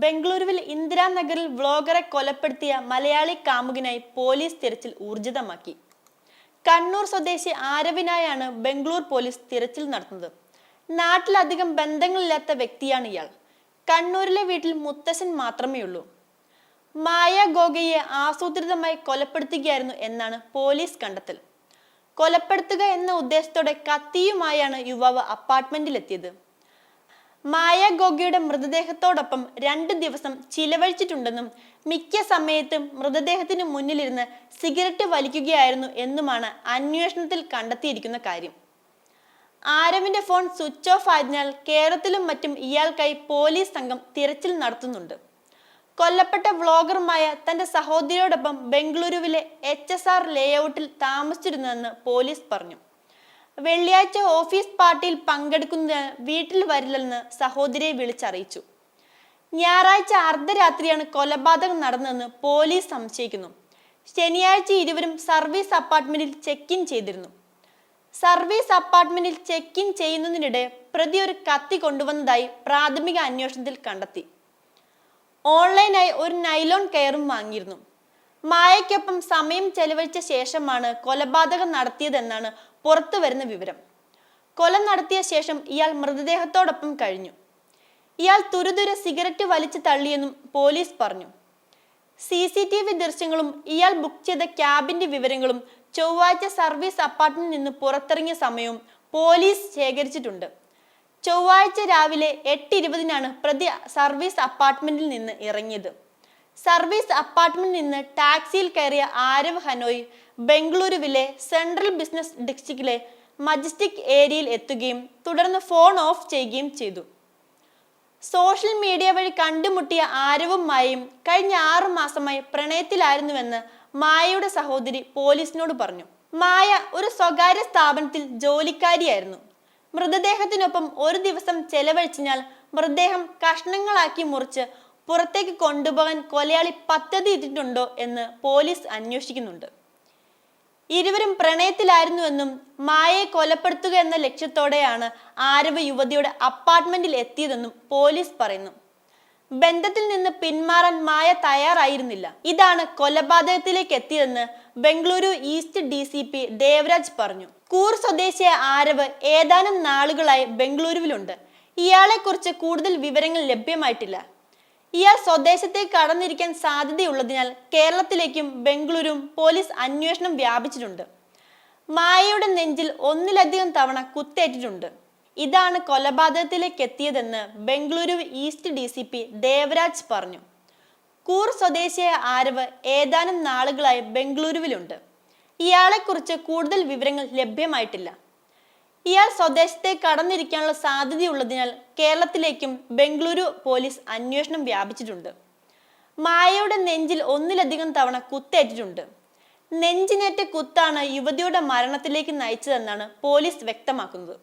ബംഗളൂരുവിൽ ഇന്ദിരാനഗറിൽ വ്ളോഗറെ കൊലപ്പെടുത്തിയ മലയാളി കാമുകനായി പോലീസ് തിരച്ചിൽ ഊർജിതമാക്കി. കണ്ണൂർ സ്വദേശി ആരവിനായാണ് ബംഗളൂർ പോലീസ് തിരച്ചിൽ നടത്തുന്നത്. നാട്ടിലധികം ബന്ധങ്ങളില്ലാത്ത വ്യക്തിയാണ് ഇയാൾ. കണ്ണൂരിലെ വീട്ടിൽ മുത്തശ്ശൻ മാത്രമേ ഉള്ളൂ. മായ ഗോഗയെ ആസൂത്രിതമായി കൊലപ്പെടുത്തുകയായിരുന്നു എന്നാണ് പോലീസ് കണ്ടെത്തൽ. കൊലപ്പെടുത്തുക എന്ന ഉദ്ദേശത്തോടെ കത്തിയുമായാണ് യുവാവ് അപ്പാർട്ട്മെന്റിലെത്തിയത്. മായ ഗോഗയുടെ മൃതദേഹത്തോടൊപ്പം 2 ദിവസം ചിലവഴിച്ചിട്ടുണ്ടെന്നും മിക്ക സമയത്തും മൃതദേഹത്തിന് മുന്നിലിരുന്ന് സിഗരറ്റ് വലിക്കുകയായിരുന്നു എന്നുമാണ് അന്വേഷണത്തിൽ കണ്ടെത്തിയിരിക്കുന്ന കാര്യം. ആരവിന്റെ ഫോൺ സ്വിച്ച് ഓഫ് ആയതിനാൽ കേരളത്തിലും മറ്റും ഇയാൾക്കായി പോലീസ് സംഘം തിരച്ചിൽ നടത്തുന്നുണ്ട്. കൊല്ലപ്പെട്ട വ്ളോഗറുമായ തന്റെ സഹോദരിയോടൊപ്പം ബംഗളൂരുവിലെ HSR ലേഔട്ടിൽ താമസിച്ചിരുന്നുവെന്ന് പോലീസ് പറഞ്ഞു. വെള്ളിയാഴ്ച ഓഫീസ് പാർട്ടിയിൽ പങ്കെടുക്കുന്നതിന് വീട്ടിൽ വരില്ലെന്ന് സഹോദരിയെ വിളിച്ചറിയിച്ചു. ഞായറാഴ്ച അർദ്ധരാത്രിയാണ് കൊലപാതകം നടന്നതെന്ന് പോലീസ് സംശയിക്കുന്നു. ശനിയാഴ്ച ഇരുവരും സർവീസ് അപ്പാർട്ട്മെന്റിൽ ചെക്ക് ഇൻ ചെയ്തിരുന്നു. സർവീസ് അപ്പാർട്ട്മെന്റിൽ ചെക്ക് ഇൻ ചെയ്യുന്നതിനിടെ പ്രതി ഒരു കത്തി കൊണ്ടുവന്നതായി പ്രാഥമിക അന്വേഷണത്തിൽ കണ്ടെത്തി. ഓൺലൈനായി ഒരു നൈലോൺ കയറും വാങ്ങിയിരുന്നു. മായയ്ക്കൊപ്പം സമയം ചെലവഴിച്ച ശേഷമാണ് കൊലപാതകം നടത്തിയതെന്നാണ് പുറത്തു വരുന്ന വിവരം. കൊല നടത്തിയ ശേഷം ഇയാൾ മൃതദേഹത്തോടൊപ്പം കഴിഞ്ഞു. ഇയാൾ തുരുതുരെ സിഗരറ്റ് വലിച്ചു തള്ളിയെന്നും പോലീസ് പറഞ്ഞു. CCTV ദൃശ്യങ്ങളും ഇയാൾ ബുക്ക് ചെയ്ത ക്യാബിന്റെ വിവരങ്ങളും ചൊവ്വാഴ്ച സർവീസ് അപ്പാർട്ട്മെന്റിൽ നിന്ന് പുറത്തിറങ്ങിയ സമയവും പോലീസ് ശേഖരിച്ചിട്ടുണ്ട്. ചൊവ്വാഴ്ച രാവിലെ 8:20 പ്രതി സർവീസ് അപ്പാർട്ട്മെന്റിൽ നിന്ന് ഇറങ്ങിയത്. സർവീസ് അപ്പാർട്ട്മെന്റിൽ നിന്ന് ടാക്സിയിൽ കയറിയ ആരവ് ഹനോയ് ബംഗളൂരുവിലെ സെൻട്രൽ ബിസിനസ് ഡിസ്ട്രിക്റ്റിലെ മജസ്റ്റിക് ഏരിയയിൽ എത്തുകയും തുടർന്ന് ഫോൺ ഓഫ് ചെയ്യുകയും ചെയ്തു. സോഷ്യൽ മീഡിയ വഴി കണ്ടുമുട്ടിയ ആരവും മായയും കഴിഞ്ഞ 6 മാസമായി പ്രണയത്തിലായിരുന്നുവെന്ന് മായയുടെ സഹോദരി പോലീസിനോട് പറഞ്ഞു. മായ ഒരു സ്വകാര്യ സ്ഥാപനത്തിൽ ജോലിക്കാരിയായിരുന്നു. മൃതദേഹത്തിനൊപ്പം ഒരു ദിവസം ചെലവഴിച്ചതിനാൽ മൃതദേഹം കഷ്ണങ്ങളാക്കി മുറിച്ച് പുറത്തേക്ക് കൊണ്ടുപോകാൻ കൊലയാളി പദ്ധതി ഇട്ടിട്ടുണ്ടോ എന്ന് പോലീസ് അന്വേഷിക്കുന്നുണ്ട്. ഇരുവരും പ്രണയത്തിലായിരുന്നുവെന്നും മായയെ കൊലപ്പെടുത്തുക എന്ന ലക്ഷ്യത്തോടെയാണ് ആരവ് യുവതിയുടെ അപ്പാർട്ട്മെന്റിൽ എത്തിയതെന്നും പോലീസ് പറയുന്നു. ബന്ധത്തിൽ നിന്ന് പിന്മാറാൻ മായ തയ്യാറായിരുന്നില്ല. ഇതാണ് കൊലപാതകത്തിലേക്ക് എത്തിയതെന്ന് ബംഗളൂരു ഈസ്റ്റ് DCP ദേവരാജ് പറഞ്ഞു. കൂർ സ്വദേശിയായ ആരവ് ഏതാനും നാളുകളായി ബംഗളൂരുവിലുണ്ട്. ഇയാളെക്കുറിച്ച് കൂടുതൽ വിവരങ്ങൾ ലഭ്യമായിട്ടില്ല. ഇയാൾ സ്വദേശത്തേക്ക് കടന്നിരിക്കാൻ സാധ്യതയുള്ളതിനാൽ കേരളത്തിലേക്കും ബംഗളൂരുവും പോലീസ് അന്വേഷണം വ്യാപിച്ചിട്ടുണ്ട്. മായയുടെ നെഞ്ചിൽ 1-ലധികം തവണ കുത്തേറ്റിട്ടുണ്ട്. ഇതാണ് കൊലപാതകത്തിലേക്ക് എത്തിയതെന്ന് ബംഗളൂരു ഈസ്റ്റ് DCP ദേവരാജ് പറഞ്ഞു. കൂർ സ്വദേശിയായ ആരവ് ഏതാനും നാളുകളായി ബംഗളൂരുവിലുണ്ട്. ഇയാളെക്കുറിച്ച് കൂടുതൽ വിവരങ്ങൾ ലഭ്യമായിട്ടില്ല. ഇയാൾ സ്വദേശത്തേക്ക് കടന്നിരിക്കാനുള്ള സാധ്യതയുള്ളതിനാൽ കേരളത്തിലേക്കും ബംഗളൂരു പോലീസ് അന്വേഷണം വ്യാപിച്ചിട്ടുണ്ട്. മായയുടെ നെഞ്ചിൽ 1-ലധികം തവണ കുത്തേറ്റിട്ടുണ്ട്. നെഞ്ചിനേറ്റ കുത്താണ് യുവതിയുടെ മരണത്തിലേക്ക് നയിച്ചതെന്നാണ് പോലീസ് വ്യക്തമാക്കുന്നത്.